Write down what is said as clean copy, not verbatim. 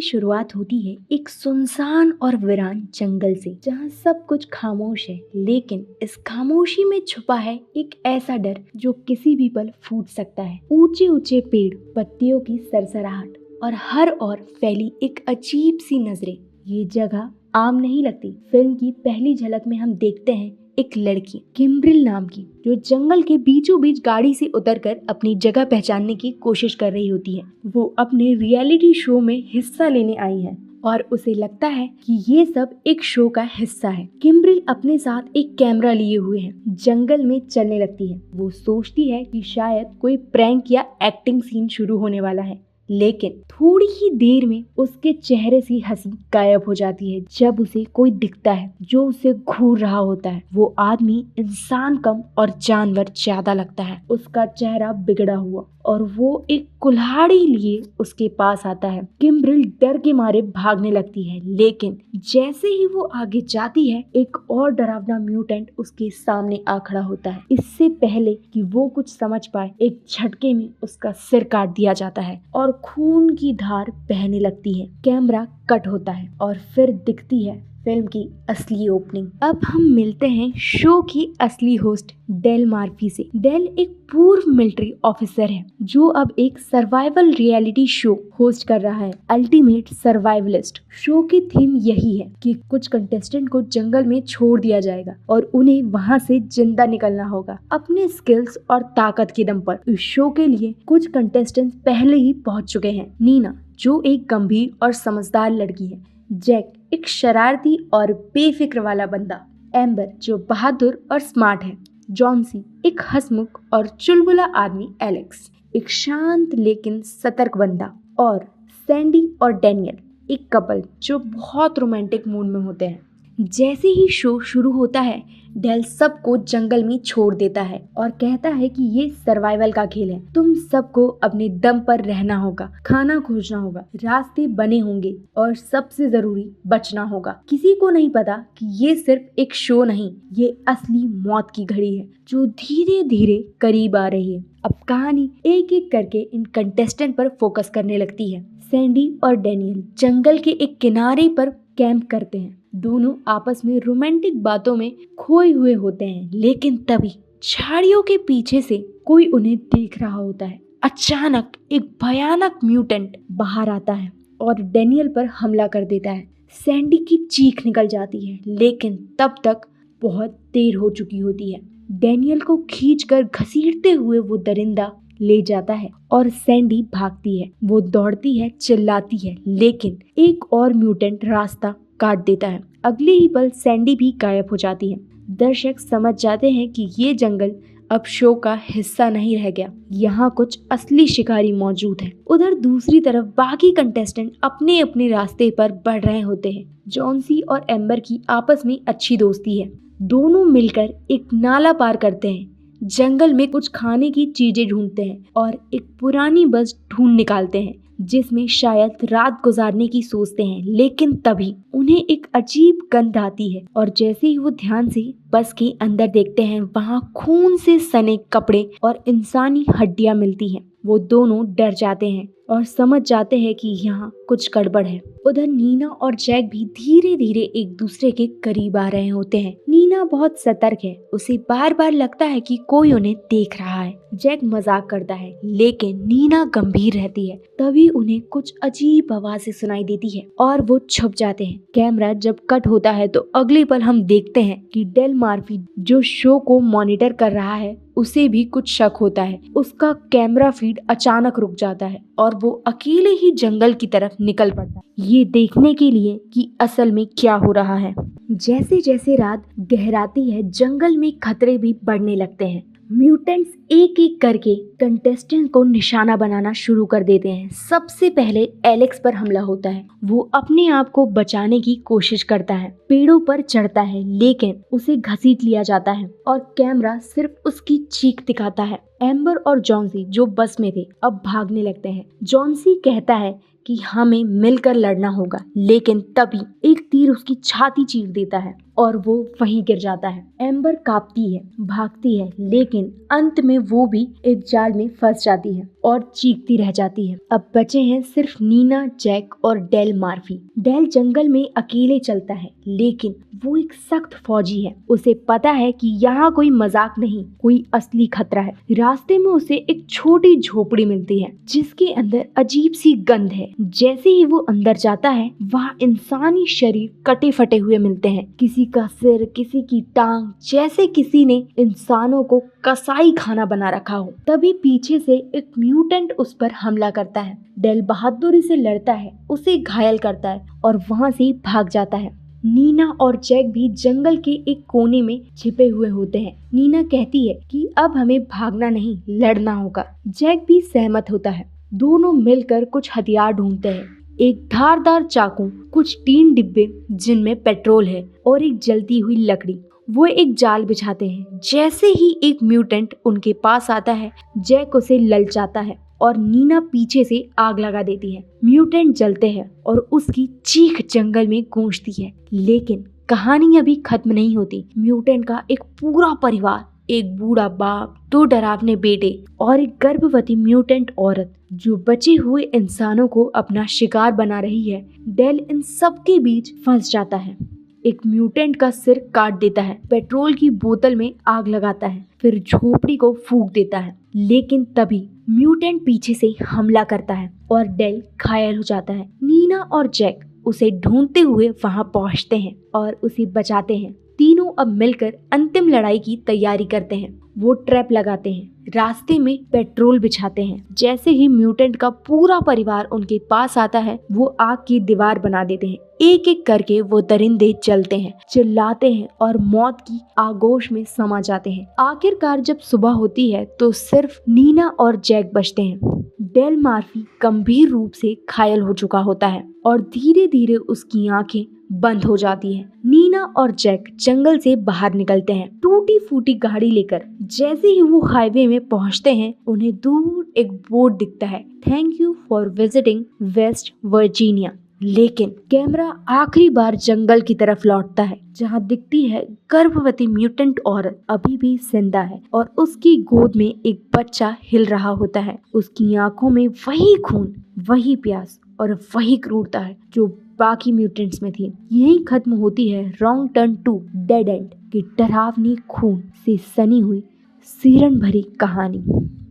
शुरुआत होती है एक सुनसान और वीरान जंगल से, जहाँ सब कुछ खामोश है, लेकिन इस खामोशी में छुपा है एक ऐसा डर जो किसी भी पल फूट सकता है। ऊंचे ऊंचे पेड़, पत्तियों की सरसराहट और हर ओर फैली एक अजीब सी नजरें। ये जगह आम नहीं लगती। फिल्म की पहली झलक में हम देखते हैं एक लड़की किम्ब्रिल नाम की, जो जंगल के बीचों बीच गाड़ी से उतरकर अपनी जगह पहचानने की कोशिश कर रही होती है। वो अपने रियलिटी शो में हिस्सा लेने आई है और उसे लगता है कि ये सब एक शो का हिस्सा है। किम्ब्रिल अपने साथ एक कैमरा लिए हुए है, जंगल में चलने लगती है। वो सोचती है कि शायद कोई प्रैंक या एक्टिंग सीन शुरू होने वाला है, लेकिन थोड़ी ही देर में उसके चेहरे से हंसी गायब हो जाती है जब उसे कोई दिखता है जो उसे घूर रहा होता है। वो आदमी इंसान कम और जानवर ज्यादा लगता है। उसका चेहरा बिगड़ा हुआ और वो एक कुल्हाड़ी लिए उसके पास आता है। किम्ब्रिल डर के मारे भागने लगती है, लेकिन जैसे ही वो आगे जाती है, एक और डरावना म्यूटेंट उसके सामने आ खड़ा होता है। इससे पहले कि वो कुछ समझ पाए, एक झटके में उसका सिर काट दिया जाता है और खून की धार बहने लगती है। कैमरा कट होता है और फिर दिखती है फिल्म की असली ओपनिंग। अब हम मिलते हैं शो की असली होस्ट डेल मार्फी से। डेल एक पूर्व मिलिट्री ऑफिसर है जो अब एक सर्वाइवल रियलिटी शो होस्ट कर रहा है, अल्टीमेट सर्वाइवलिस्ट। शो की थीम यही है कि कुछ कंटेस्टेंट को जंगल में छोड़ दिया जाएगा और उन्हें वहां से जिंदा निकलना होगा अपने स्किल्स और ताकत के दम पर। इस शो के लिए कुछ कंटेस्टेंट पहले ही पहुंच चुके हैं। नीना, जो एक गंभीर और समझदार लड़की है। जैक, एक शरारती और बेफिक्र वाला बंदा। एम्बर, जो बहादुर और स्मार्ट है। जॉन्सी, एक हंसमुख और चुलबुला आदमी। एलेक्स, एक शांत लेकिन सतर्क बंदा। और सैंडी और डैनियल, एक कपल जो बहुत रोमांटिक मूड में होते हैं। जैसे ही शो शुरू होता है, डेल सबको जंगल में छोड़ देता है और कहता है कि ये सर्वाइवल का खेल है। तुम सबको अपने दम पर रहना होगा, खाना खोजना होगा, रास्ते बने होंगे और सबसे जरूरी बचना होगा। किसी को नहीं पता कि ये सिर्फ एक शो नहीं, ये असली मौत की घड़ी है जो धीरे धीरे करीब आ रही है। अब कहानी एक एक करके इन कंटेस्टेंट पर फोकस करने लगती है। सैंडी और डैनियल जंगल के एक किनारे पर कैंप करते हैं। दोनों आपस में रोमांटिक बातों में खोए हुए होते हैं, लेकिन तभी झाड़ियों के पीछे से कोई उन्हें देख रहा होता है। अचानक एक भयानक म्यूटेंट बाहर आता है और डैनियल पर हमला कर देता है। सैंडी की चीख निकल जाती है, लेकिन तब तक बहुत देर हो चुकी होती है। डैनियल को खींचकर घसीटते हुए वो दरिंदा ले जाता है और सैंडी भागती है। वो दौड़ती है, चिल्लाती है, लेकिन एक और म्यूटेंट रास्ता काट देता है। अगले ही पल सैंडी भी गायब हो जाती है। दर्शक समझ जाते हैं कि ये जंगल अब शो का हिस्सा नहीं रह गया, यहाँ कुछ असली शिकारी मौजूद हैं। उधर दूसरी तरफ बाकी कंटेस्टेंट अपने अपने रास्ते पर बढ़ रहे होते हैं। जॉन्सी और एम्बर की आपस में अच्छी दोस्ती है। दोनों मिलकर एक नाला पार करते हैं, जंगल में कुछ खाने की चीजें ढूंढते हैं और एक पुरानी बस ढूंढ निकालते हैं जिसमें शायद रात गुजारने की सोचते हैं। लेकिन तभी उन्हें एक अजीब गंध आती है और जैसे ही वो ध्यान से बस के अंदर देखते हैं, वहाँ खून से सने कपड़े और इंसानी हड्डियां मिलती हैं। वो दोनों डर जाते हैं और समझ जाते हैं कि यहाँ कुछ गड़बड़ है। उधर नीना और जैक भी धीरे धीरे एक दूसरे के करीब आ रहे होते हैं। नीना बहुत सतर्क है, उसे बार बार लगता है कि कोई उन्हें देख रहा है। जैक मजाक करता है, लेकिन नीना गंभीर रहती है। तभी उन्हें कुछ अजीब आवाजें सुनाई देती है और वो छुप जाते हैं। कैमरा जब कट होता है तो अगले पल हम देखते हैं कि डेल मार्फी, जो शो को मॉनिटर कर रहा है, उसे भी कुछ शक होता है। उसका कैमरा फीड अचानक रुक जाता है और वो अकेले ही जंगल की तरफ निकल पड़ता है, ये देखने के लिए कि असल में क्या हो रहा है। जैसे जैसे रात गहराती है, जंगल में खतरे भी बढ़ने लगते हैं। म्यूटेंट्स एक एक करके कंटेस्टेंट को निशाना बनाना शुरू कर देते हैं। सबसे पहले एलेक्स पर हमला होता है। वो अपने आप को बचाने की कोशिश करता है, पेड़ों पर चढ़ता है, लेकिन उसे घसीट लिया जाता है और कैमरा सिर्फ उसकी चीख दिखाता है। एम्बर और जॉन्सी, जो बस में थे, अब भागने लगते हैं। जॉन्सी कहता है कि हमें मिलकर लड़ना होगा, लेकिन तभी एक तीर उसकी छाती चीर देता है और वो वहीं गिर जाता है। एम्बर कांपती है, भागती है, लेकिन अंत में वो भी एक जाल में फंस जाती है और चीखती रह जाती है। अब बचे हैं सिर्फ नीना, जैक और डेल मार्फी। डेल जंगल में अकेले चलता है, लेकिन वो एक सख्त फौजी है। उसे पता है कि यहाँ कोई मजाक नहीं, कोई असली खतरा है। रास्ते में उसे एक छोटी झोपड़ी मिलती है जिसके अंदर अजीब सी गंध है। जैसे ही वो अंदर जाता है, वहाँ इंसानी शरीर कटे फटे हुए मिलते हैं। किसी का सिर, किसी की टांग, जैसे किसी ने इंसानों को कसाई खाना बना रखा हो। तभी पीछे से एक म्यूटेंट उस पर हमला करता है। डेल बहादुरी से लड़ता है, उसे घायल करता है और वहाँ से भाग जाता है। नीना और जैक भी जंगल के एक कोने में छिपे हुए होते हैं। नीना कहती है कि अब हमें भागना नहीं, लड़ना होगा। जैक भी सहमत होता है। दोनों मिलकर कुछ हथियार ढूंढते हैं, एक धारदार चाकू, कुछ टीन डिब्बे जिनमें पेट्रोल है और एक जलती हुई लकड़ी। वो एक जाल बिछाते हैं। जैसे ही एक म्यूटेंट उनके पास आता है, जैक उसे ललचाता है और नीना पीछे से आग लगा देती है। म्यूटेंट जलते हैं और उसकी चीख जंगल में गूंजती है। लेकिन कहानी अभी खत्म नहीं होती। म्यूटेंट का एक पूरा परिवार, एक बूढ़ा बाप, 2 डरावने बेटे और एक गर्भवती म्यूटेंट औरत जो बचे हुए इंसानों को अपना शिकार बना रही है, डेल इन सबके बीच फंस जाता है। एक म्यूटेंट का सिर काट देता है, पेट्रोल की बोतल में आग लगाता है, फिर झोपड़ी को फूंक देता है। लेकिन तभी म्यूटेंट पीछे से हमला करता है और डेल घायल हो जाता है। नीना और जैक उसे ढूंढते हुए वहां पहुंचते हैं और उसे बचाते हैं। तीनों अब मिलकर अंतिम लड़ाई की तैयारी करते हैं। वो ट्रैप लगाते हैं, रास्ते में पेट्रोल बिछाते हैं। जैसे ही म्यूटेंट का पूरा परिवार उनके पास आता है, वो आग की दीवार बना देते हैं। एक एक करके वो दरिंदे जलते हैं, चिल्लाते हैं और मौत की आगोश में समा जाते हैं। आखिरकार जब सुबह होती है तो सिर्फ नीना और जैक बचते हैं। डेल मार्फी गंभीर रूप से घायल हो चुका होता है और धीरे धीरे उसकी आंखें बंद हो जाती हैं। नीना और जैक जंगल से बाहर निकलते हैं, टूटी फूटी गाड़ी लेकर। जैसे ही वो हाईवे में पहुंचते हैं, उन्हें दूर एक बोर्ड दिखता है, thank you for visiting West Virginia. लेकिन कैमरा आखिरी बार जंगल की तरफ लौटता है, जहां दिखती है गर्भवती म्यूटेंट औरत अभी भी जिंदा है और उसकी गोद में एक बच्चा हिल रहा होता है। उसकी आंखों में वही खून, वही प्यास और वही क्रूरता है जो बाकी म्यूटेंट्स में थी। यही खत्म होती है रॉन्ग टर्न 2 डेड एंड की डरावनी खून से सनी हुई सिरन भरी कहानी।